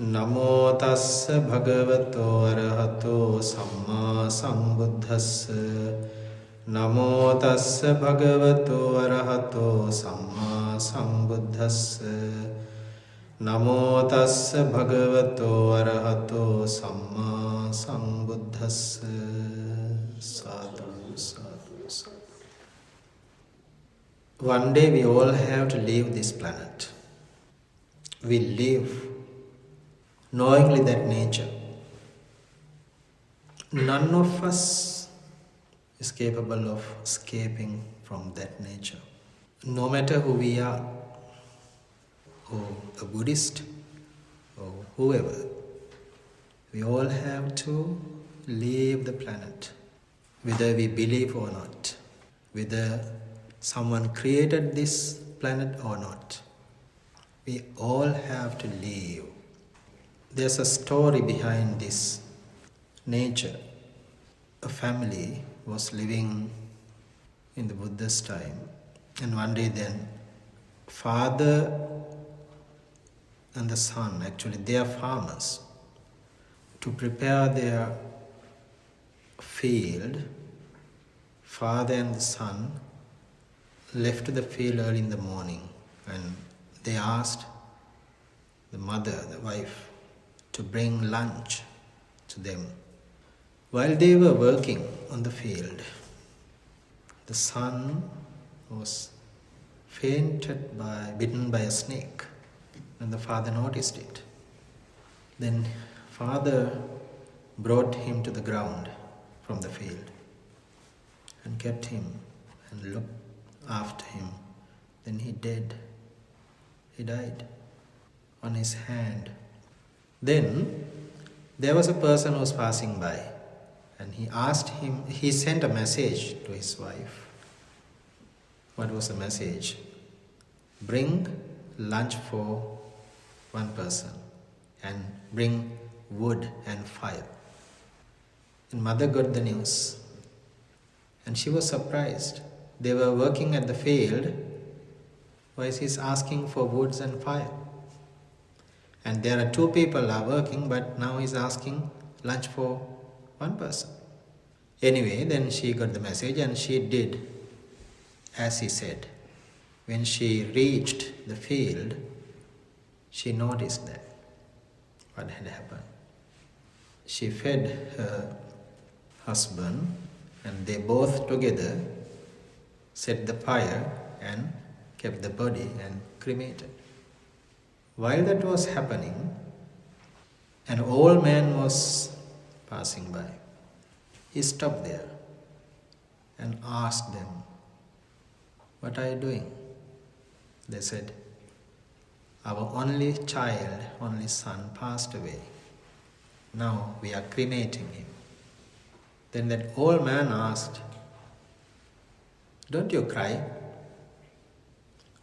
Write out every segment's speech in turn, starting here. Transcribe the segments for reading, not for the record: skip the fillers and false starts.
Namo tassa bhagavato arahato samma sambuddhassa. Namo tassa bhagavato arahato samma sambuddhassa. Namo tassa bhagavato arahato samma sambuddhassa. Sadhu, sadhu, sadhu. One day we all have to leave this planet. We live knowingly that nature. None of us is capable of escaping from that nature. No matter who we are, or a Buddhist, or whoever, we all have to leave the planet, whether we believe or not, whether someone created this planet or not. We all have to leave. There's a story behind this nature. A family was living in the Buddha's time, and one day then father and the son, actually they are farmers, to prepare their field, father and the son left the field early in the morning, and they asked the mother, the wife, to bring lunch to them. While they were working on the field, the son was bitten by a snake, and the father noticed it. Then father brought him to the ground from the field and kept him and looked after him. Then he died on his hand. Then there was a person who was passing by, and he sent a message to his wife. What was the message? Bring lunch for one person and bring wood and fire. And mother got the news, and she was surprised. They were working at the field. Why is he asking for woods and fire? And there are two people are working, but now he's asking lunch for one person. Anyway, then she got the message and she did as he said. When she reached the field, she noticed that what had happened. She fed her husband, and they both together set the fire and kept the body and cremated. While that was happening, an old man was passing by. He stopped there and asked them, "What are you doing?" They said, "Our only child, only son passed away. Now we are cremating him." Then that old man asked, "Don't you cry?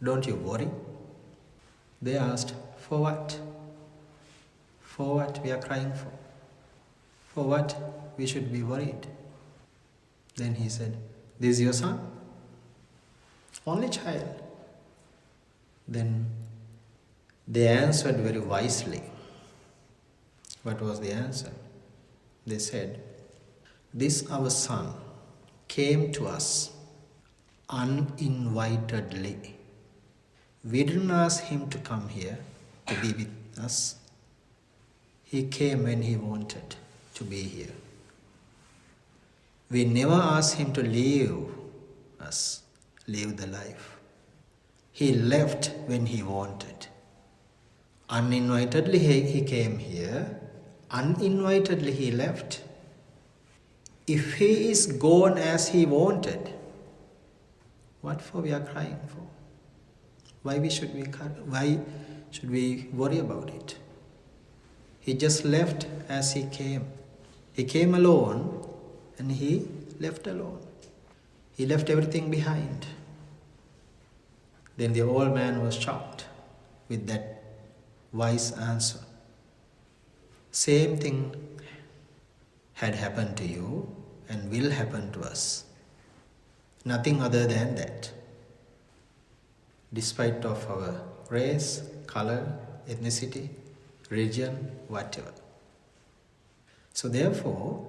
Don't you worry?" They asked, "For what? For what we are crying for? For what we should be worried?" Then he said, "This is your son? Only child?" Then they answered very wisely. What was the answer? They said, "This our son came to us uninvitedly. We didn't ask him to come here to be with us. He came when he wanted to be here. We never asked him to leave us, leave the life. He left when he wanted. Uninvitedly he came here. Uninvitedly he left. If he is gone as he wanted, what for we are crying for? Why should we worry about it? He just left as he came. He came alone and he left alone. He left everything behind." Then the old man was shocked with that wise answer. Same thing had happened to you and will happen to us. Nothing other than that. Despite of our race, color, ethnicity, religion, whatever. So therefore,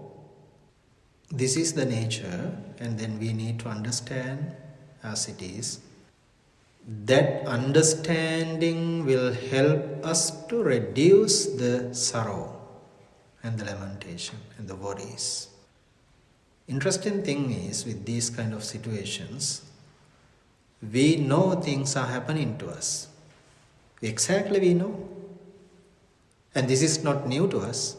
this is the nature, and then we need to understand as it is. That understanding will help us to reduce the sorrow and the lamentation and the worries. Interesting thing is, with these kind of situations, we know things are happening to us. Exactly, we know. And this is not new to us.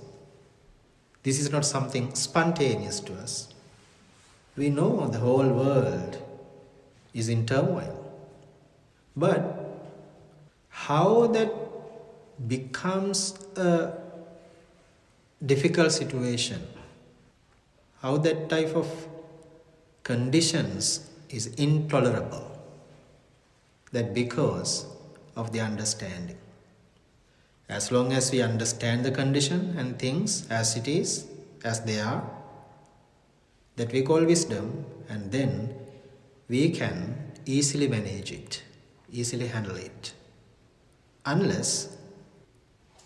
This is not something spontaneous to us. We know the whole world is in turmoil. But how that becomes a difficult situation, how that type of conditions is intolerable, that because of the understanding. As long as we understand the condition and things as it is, as they are, that we call wisdom, and then we can easily manage it, easily handle it. Unless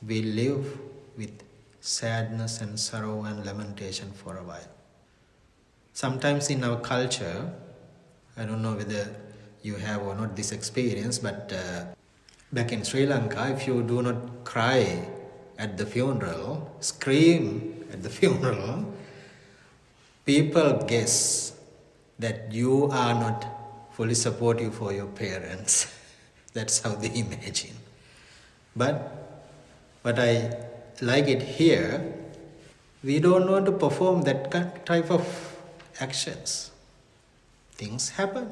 we live with sadness and sorrow and lamentation for a while. Sometimes in our culture, I don't know whether you have or not this experience, but back in Sri Lanka, if you do not cry at the funeral, scream at the funeral, people guess that you are not fully supportive for your parents. That's how they imagine. But what I like it here, we don't want to perform that type of actions. Things happen,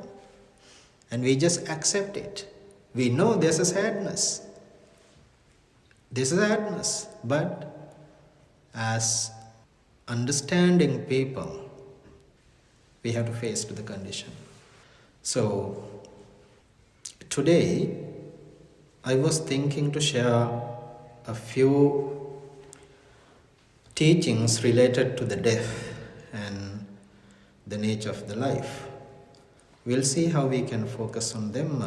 and we just accept it. We know there's a sadness. There's a sadness, but as understanding people, we have to face to the condition. So today, I was thinking to share a few teachings related to the death and the nature of the life. We'll see how we can focus on them.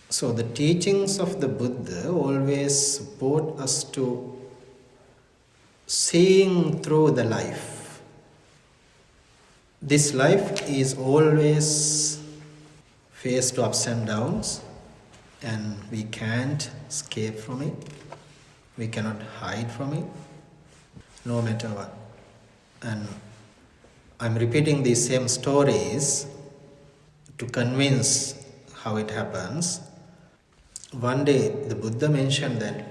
So the teachings of the Buddha always support us to seeing through the life. This life is always faced to ups and downs, and we can't escape from it. We cannot hide from it, no matter what. And I'm repeating these same stories to convince how it happens. One day the Buddha mentioned that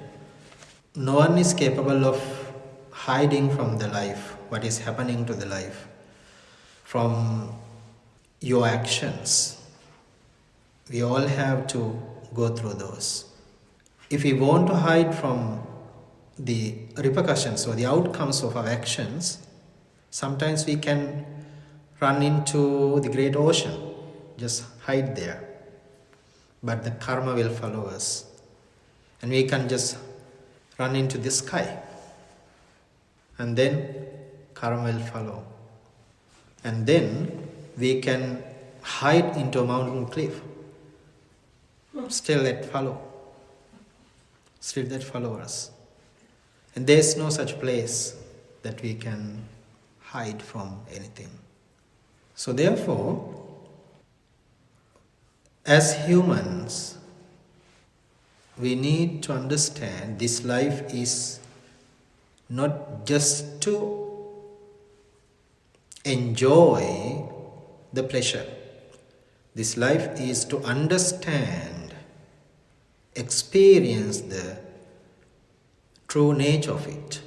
no one is capable of hiding from the life, what is happening to the life, from your actions. We all have to go through those. If we want to hide from the repercussions or the outcomes of our actions, sometimes we can run into the great ocean, just hide there. But the karma will follow us. And we can just run into the sky. And then karma will follow. And then we can hide into a mountain cliff. Still that follow. Still that follow us. And there is no such place that we can hide from anything. So therefore, as humans, we need to understand this life is not just to enjoy the pleasure. This life is to understand, experience the true nature of it.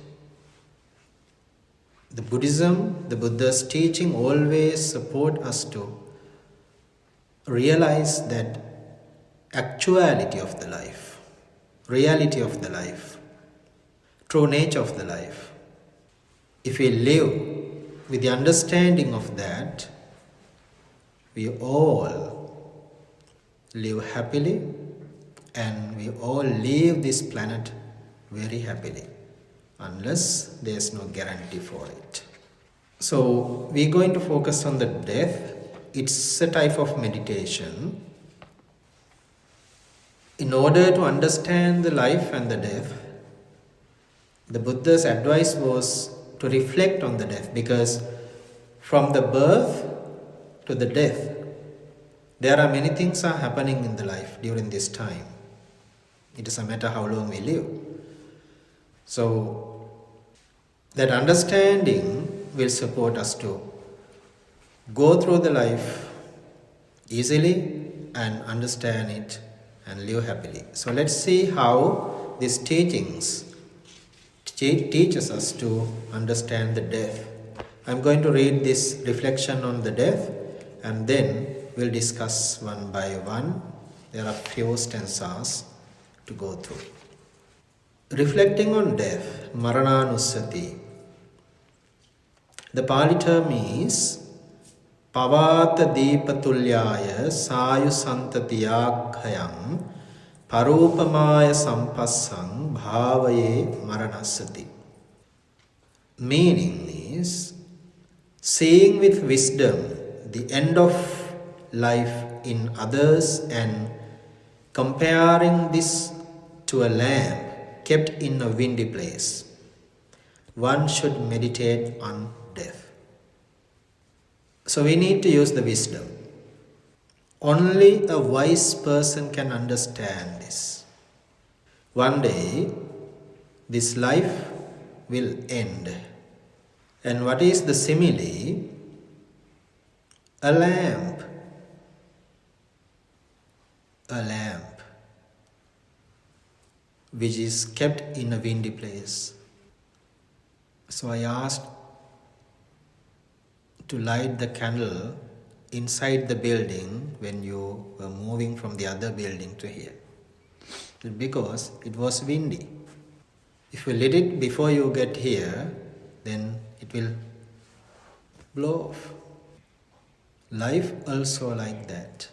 The Buddhism, the Buddha's teaching always support us to realize that actuality of the life, reality of the life, true nature of the life. If we live with the understanding of that, we all live happily, and we all leave this planet very happily, unless there's no guarantee for it. So we're going to focus on the death. It's a type of meditation. In order to understand the life and the death, the Buddha's advice was to reflect on the death, because from the birth to the death, there are many things are happening in the life during this time. It doesn't matter how long we live. So that understanding will support us to go through the life easily and understand it and live happily. So let's see how these teachings teaches us to understand the death. I'm going to read this reflection on the death, and then we'll discuss one by one. There are few stanzas to go through. Reflecting on death, Marananusati. The Pali term is Pavata Deepatulyaya Sayu Santatiyākhayam Parupamaya Sampassang Bhavaye Maranasati. Meaning is seeing with wisdom the end of life in others and comparing this to a lamp kept in a windy place. One should meditate on death. So we need to use the wisdom. Only a wise person can understand this. One day, this life will end. And what is the simile? A lamp. A lamp which is kept in a windy place. So I asked to light the candle inside the building when you were moving from the other building to here, because it was windy. If you lit it before you get here, then it will blow off. Life also like that.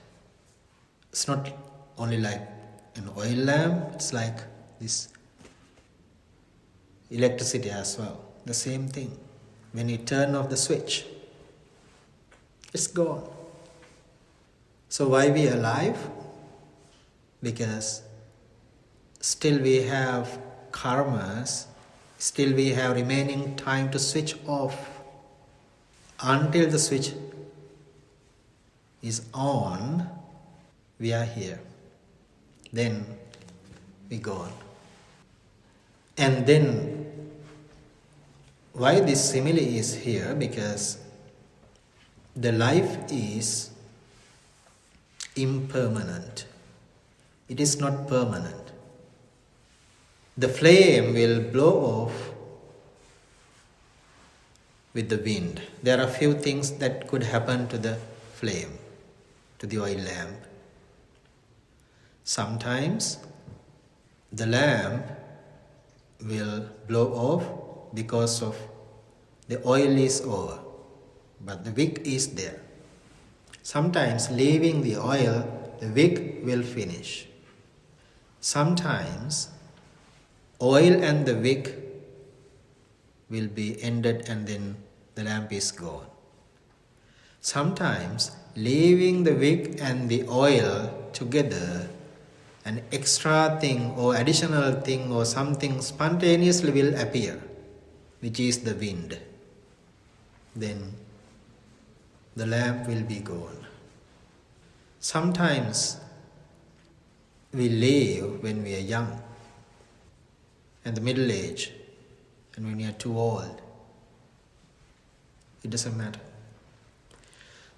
It's not only like an oil lamp, it's like this electricity as well. The same thing. When you turn off the switch, it's gone. So why we are alive? Because still we have karmas, still we have remaining time to switch off. Until the switch is on, we are here. Then we go on. And then why this simile is here? Because the life is impermanent. It is not permanent. The flame will blow off with the wind. There are few things that could happen to the flame, to the oil lamp. Sometimes the lamp will blow off because of the oil is over, but the wick is there. Sometimes leaving the oil, the wick will finish. Sometimes oil and the wick will be ended and then the lamp is gone. Sometimes leaving the wick and the oil together, an extra thing or additional thing or something spontaneously will appear, which is the wind. Then the lamp will be gone. Sometimes we live when we are young and the middle age, and when we are too old. It doesn't matter.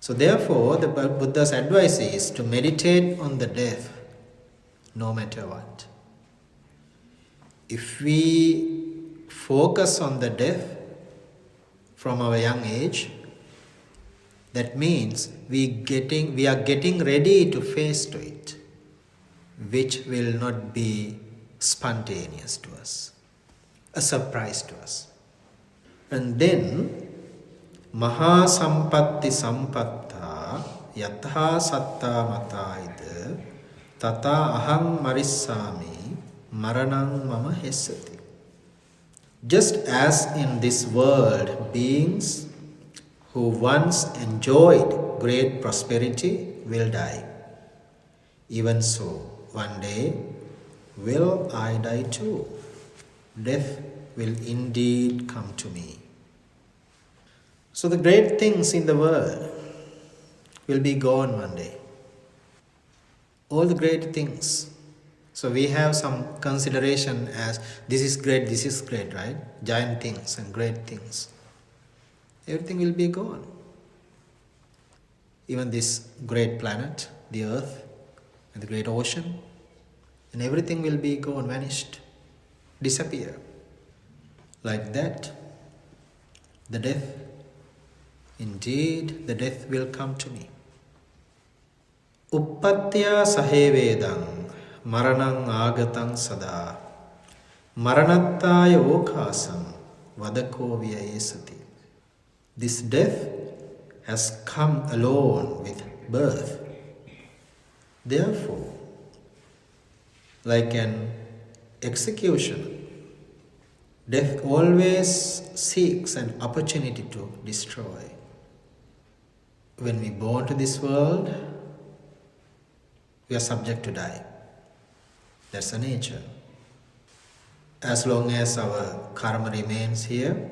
So therefore, the Buddha's advice is to meditate on the death no matter what. If we focus on the death from our young age, that means we are getting ready to face to it, which will not be spontaneous to us, a surprise to us. And then, Maha Sampatti Sampatta Yatha Satta Mataida Tata Aham Marissami Maranang Mama Hesati. Just as in this world, beings who once enjoyed great prosperity will die, even so, one day will I die too. Death will indeed come to me. So the great things in the world will be gone one day. All the great things. So we have some consideration as this is great, right? Giant things and great things. Everything will be gone. Even this great planet, the earth, and the great ocean, and everything will be gone, vanished, disappear. Like that, the death, indeed the death will come to me. Uppatya sahevedam maranang agatang sada maranattaya okasam vadako vyayesati. This death has come alone with birth. Therefore, like an executioner, death always seeks an opportunity to destroy. When we born to this world, we are subject to die. That's the nature. As long as our karma remains here,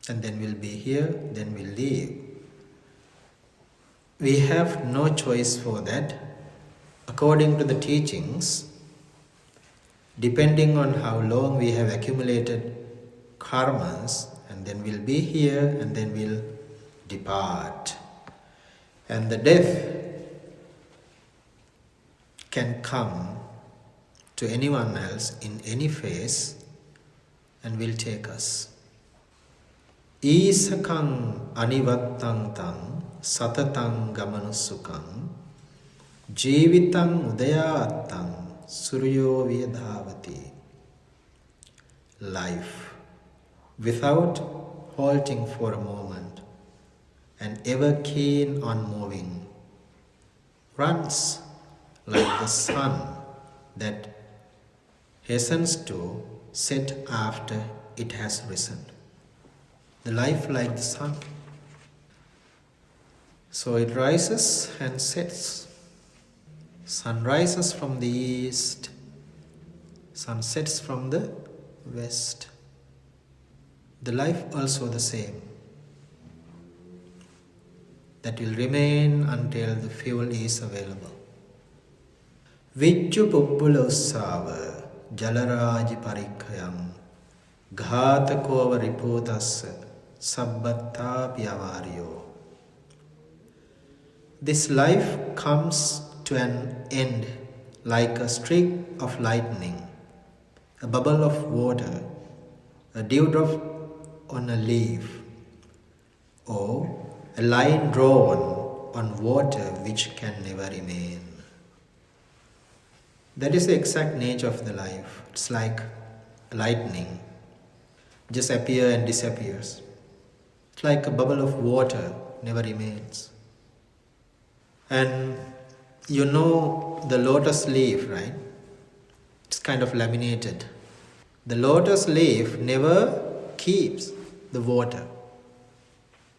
and then we'll be here, then we'll leave. We have no choice for that. According to the teachings, depending on how long we have accumulated karmas, and then we'll be here, and then we'll depart. And the death can come to anyone else in any phase and will take us. Isakang anivattang tang satatang gamanusukang jivitang udayattang suryo vyadhavati. Life, without halting for a moment and ever keen on moving, runs like the sun that hastens to set after it has risen. The life like the sun. So it rises and sets. Sun rises from the east, sun sets from the west. The life also the same. That will remain until the fuel is available. Vijju puppulosava jalaraji parikkayam ghatakova riputasya sabbatta pyavaryo. This life comes to an end like a streak of lightning, a bubble of water, a dewdrop on a leaf, or a line drawn on water which can never remain. That is the exact nature of the life. It's like lightning, just appears and disappears. It's like a bubble of water, never remains. And you know the lotus leaf, right? It's kind of laminated. The lotus leaf never keeps the water.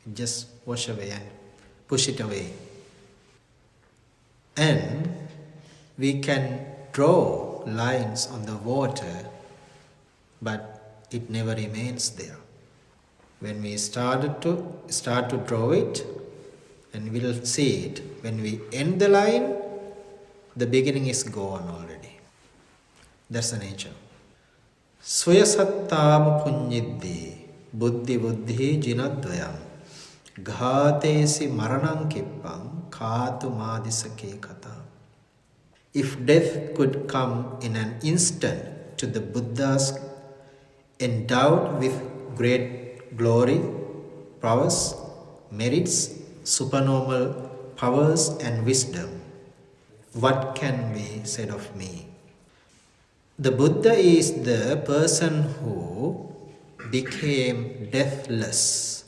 It just wash away and push it away. And we can draw lines on the water, but it never remains there. When we start to draw it, and we'll see it. When we end the line, the beginning is gone already. That's the nature. Swayasattama punyiddi buddhi buddhi jinadvayam ghatesi maranam kippam khatu madisake kata. If death could come in an instant to the Buddhas endowed with great glory, prowess, merits, supernormal powers and wisdom, what can be said of me? The Buddha is the person who became deathless.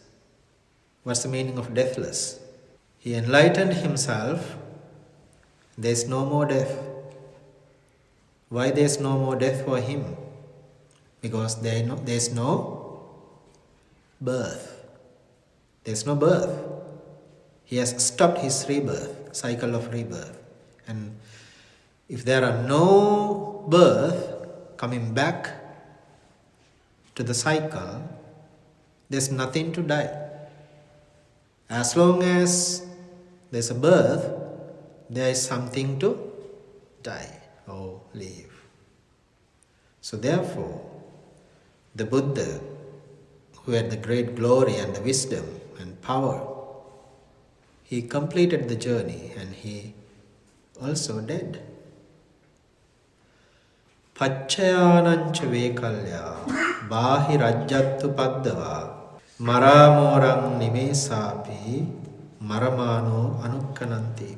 What's the meaning of deathless? He enlightened himself. There is no more death. Why there is no more death for him? Because there is no birth. There is no birth. He has stopped his rebirth, cycle of rebirth. And if there are no birth coming back, to the cycle, there's nothing to die. As long as there's a birth, there is something to die or live. So therefore, the Buddha, who had the great glory and the wisdom and power, he completed the journey and he also died. Pacchayanancha vekalya bahirajjattu paddava maramorang nimesapi maramano anukkananti.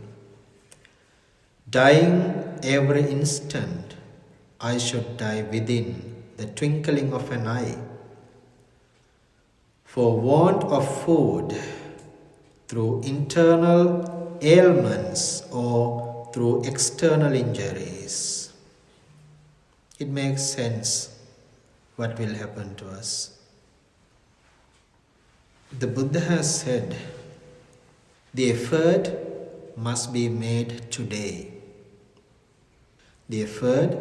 Dying every instant, I should die within the twinkling of an eye. For want of food, through internal ailments or through external injuries. It makes sense what will happen to us. The Buddha has said, the effort must be made today. The effort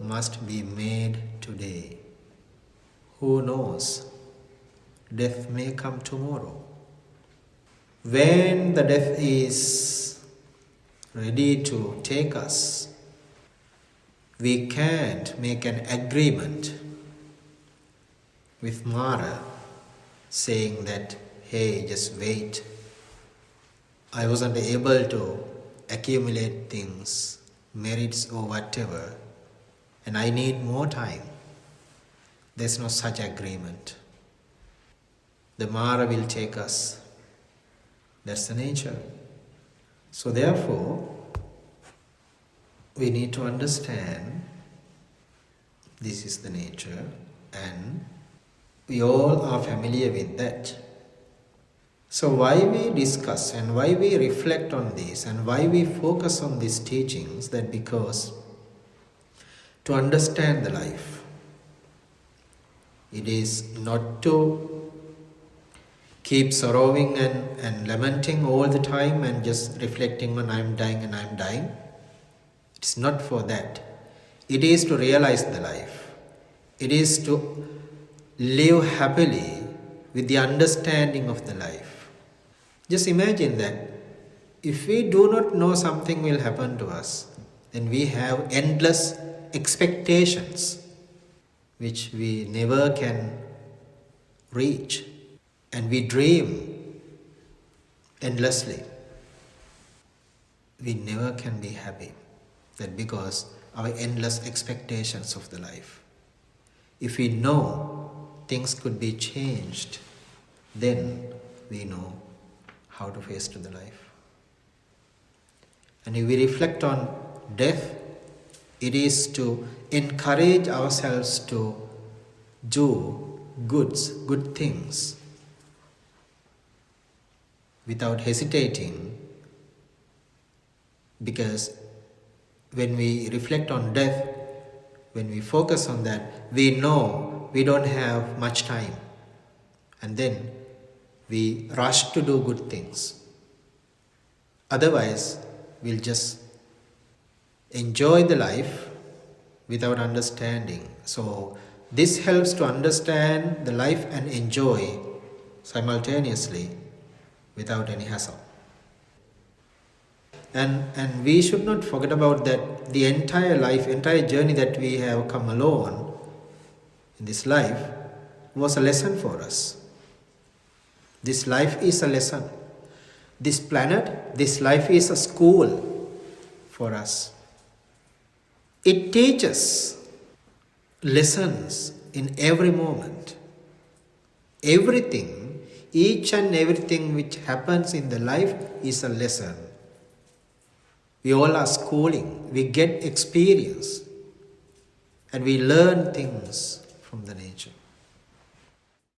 must be made today. Who knows? Death may come tomorrow. When the death is ready to take us, we can't make an agreement with Mara saying that, hey, just wait. I wasn't able to accumulate things, merits or whatever, and I need more time. There's no such agreement. The Mara will take us. That's the nature. So therefore, we need to understand this is the nature, and we all are familiar with that. So why we discuss and why we reflect on this and why we focus on these teachings, that because to understand the life, it is not to keep sorrowing and lamenting all the time and just reflecting on I'm dying and I'm dying. It's not for that. It is to realize the life. It is to live happily with the understanding of the life. Just imagine that if we do not know something will happen to us, then we have endless expectations which we never can reach. And we dream endlessly. We never can be happy. That because our endless expectations of the life. If we know things could be changed, then we know how to face to the life. And if we reflect on death, it is to encourage ourselves to do good things, without hesitating, because when we reflect on death, when we focus on that, we know we don't have much time, and then we rush to do good things. Otherwise, we'll just enjoy the life without understanding. So this helps to understand the life and enjoy simultaneously without any hassle. And we should not forget about that the entire life, entire journey that we have come alone in this life was a lesson for us. This life is a lesson. This planet, this life is a school for us. It teaches lessons in every moment. Everything, each and everything which happens in the life is a lesson. We all are schooling, we get experience, and we learn things from the nature.